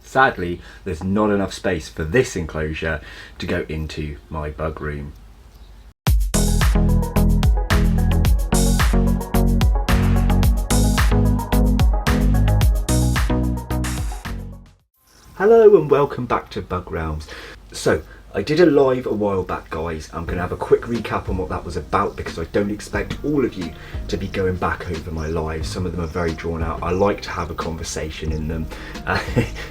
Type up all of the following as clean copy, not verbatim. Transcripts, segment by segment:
Sadly, there's not enough space for this enclosure to go into my bug room. Hello and welcome back to Bug Realms. So, I did a live a while back, guys. I'm going to have a quick recap on what that was about because I don't expect all of you to be going back over my lives. Some of them are very drawn out. I like to have a conversation in them,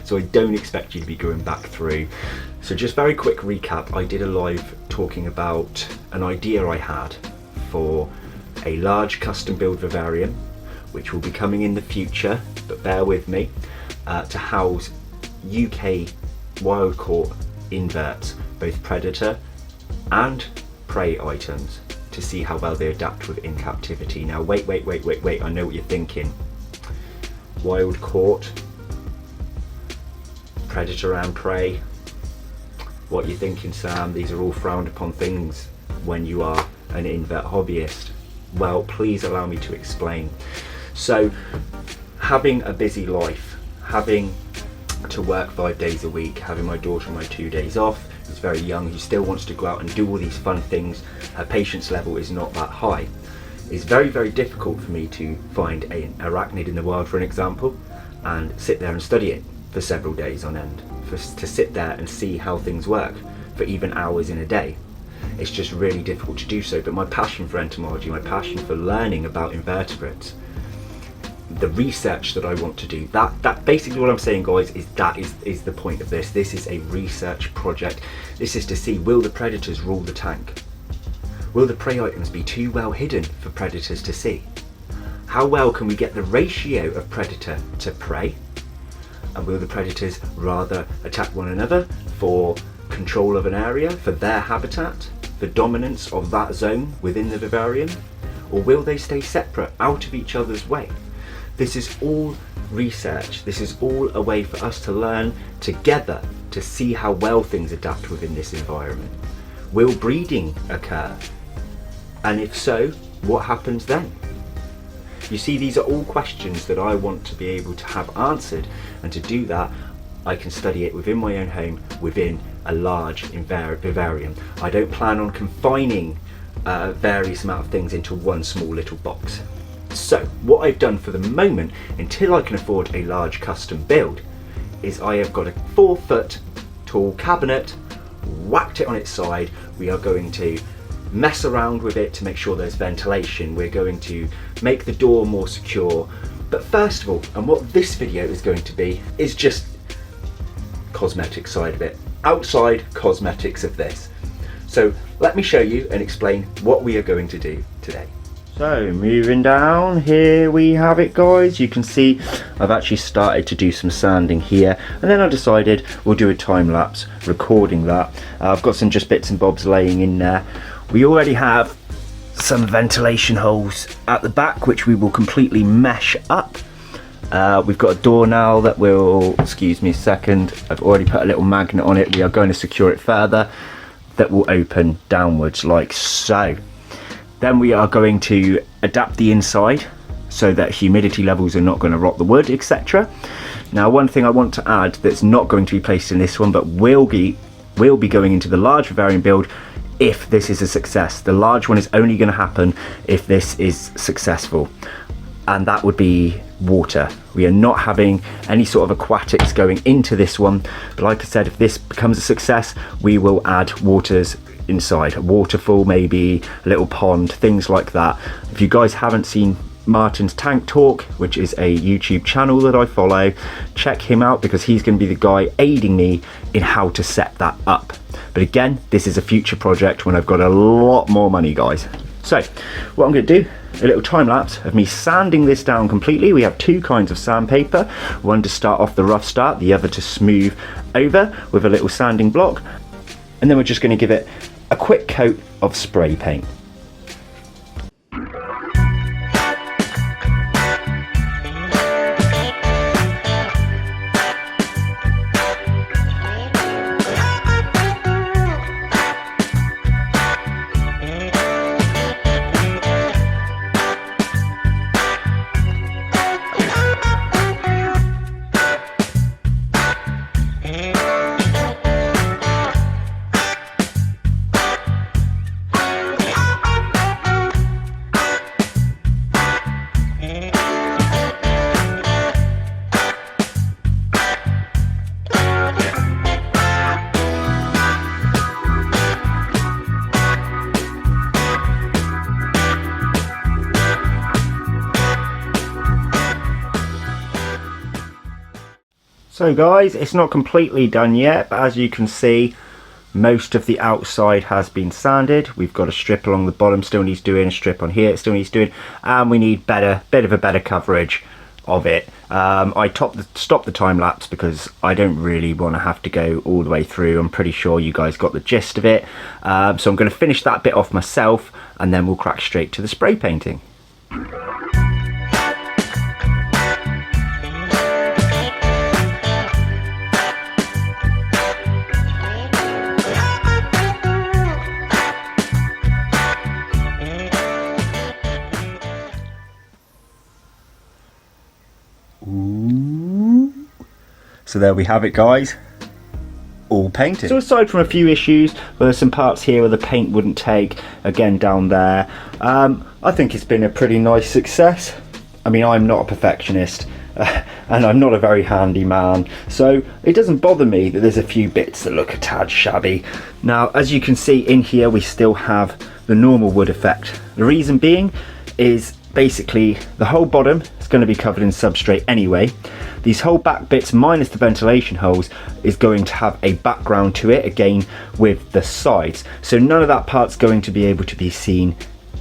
so I don't expect you to be going back through. So just very quick recap. I did a live talking about an idea I had for a large custom build vivarium, which will be coming in the future, but bear with me, to house UK wild caught inverts, both predator and prey items, to see how well they adapt within captivity. Now wait, I know what you're thinking. Wild caught, predator and prey. What are you thinking, Sam? These are all frowned upon things when you are an invert hobbyist. Well, please allow me to explain. So, having a busy life, having to work 5 days a week, having my daughter on my 2 days off, who's very young, who still wants to go out and do all these fun things, her patience level is not that high. It's very, very difficult for me to find an arachnid in the wild, for an example, and sit there and study it for several days on end, to sit there and see how things work for even hours in a day. It's just really difficult to do so. But my passion for entomology, my passion for learning about invertebrates, the research that I want to do, that basically what I'm saying, guys, is that is the point of this. This is a research project. This is to see, will the predators rule the tank? Will the prey items be too well hidden for predators to see? How well can we get the ratio of predator to prey? And will the predators rather attack one another for control of an area, for their habitat, for dominance of that zone within the vivarium? Or will they stay separate, out of each other's way? This is all research. This is all a way for us to learn together to see how well things adapt within this environment. Will breeding occur? And if so, what happens then? You see, these are all questions that I want to be able to have answered, and to do that, I can study it within my own home, within a large vivarium. I don't plan on confining various amount of things into one small little box. So what I've done for the moment, until I can afford a large custom build, is I have got a 4-foot tall cabinet, whacked it on its side. We are going to mess around with it to make sure there's ventilation. We're going to make the door more secure. But first of all, and what this video is going to be, is just cosmetic side of it. Outside cosmetics of this. So let me show you and explain what we are going to do today. So moving down, here we have it, guys. You can see I've actually started to do some sanding here, and then I decided we'll do a time lapse recording that. I've got some just bits and bobs laying in there. We already have some ventilation holes at the back, which we will completely mesh up. We've got a door now that will, excuse me a second, I've already put a little magnet on it. We are going to secure it further, that will open downwards like so. Then we are going to adapt the inside so that humidity levels are not going to rot the wood, etc. Now, one thing I want to add that's not going to be placed in this one, but will be going into the large vivarium build if this is a success. The large one is only going to happen if this is successful, and that would be water. We are not having any sort of aquatics going into this one, but like I said, if this becomes a success, we will add waters inside, a waterfall, maybe a little pond, things like that. If you guys haven't seen Martin's Tank Talk, which is a YouTube channel that I follow, check him out because he's going to be the guy aiding me in how to set that up. But again, this is a future project when I've got a lot more money, guys. So what I'm going to do, a little time lapse of me sanding this down completely. We have two kinds of sandpaper, one to start off the rough start, the other to smooth over with a little sanding block, and then we're just going to give it a quick coat of spray paint. So guys, it's not completely done yet, but as you can see, most of the outside has been sanded. We've got a strip along the bottom, still needs doing, a strip on here, it still needs doing, and we need bit of a better coverage of it. I stopped the time lapse because I don't really want to have to go all the way through. I'm pretty sure you guys got the gist of it. So I'm going to finish that bit off myself, and then we'll crack straight to the spray painting. So there we have it, guys, all painted. So aside from a few issues, there's some parts here where the paint wouldn't take, again down there, I think it's been a pretty nice success. I mean, I'm not a perfectionist and I'm not a very handy man, so it doesn't bother me that there's a few bits that look a tad shabby. Now, as you can see in here, we still have the normal wood effect. The reason being is basically the whole bottom is going to be covered in substrate anyway. These whole back bits minus the ventilation holes is going to have a background to it, again with the sides, so none of that part's going to be able to be seen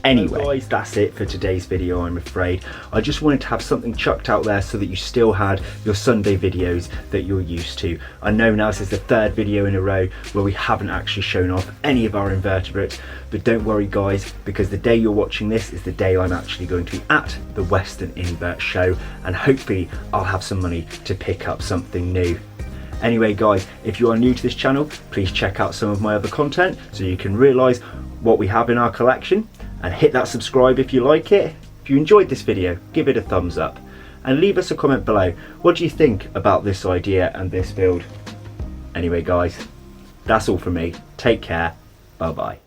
anyway. So guys, that's it for today's video, I'm afraid. I just wanted to have something chucked out there so that you still had your Sunday videos that you're used to. I know now this is the third video in a row where we haven't actually shown off any of our invertebrates, but don't worry guys, because the day you're watching this is the day I'm actually going to be at the Western Invert Show, and hopefully I'll have some money to pick up something new. Anyway guys, if you are new to this channel, please check out some of my other content so you can realise what we have in our collection, and hit that subscribe if you like it. If you enjoyed this video, give it a thumbs up and leave us a comment below. What do you think about this idea and this build? Anyway guys, that's all from me. Take care. Bye bye.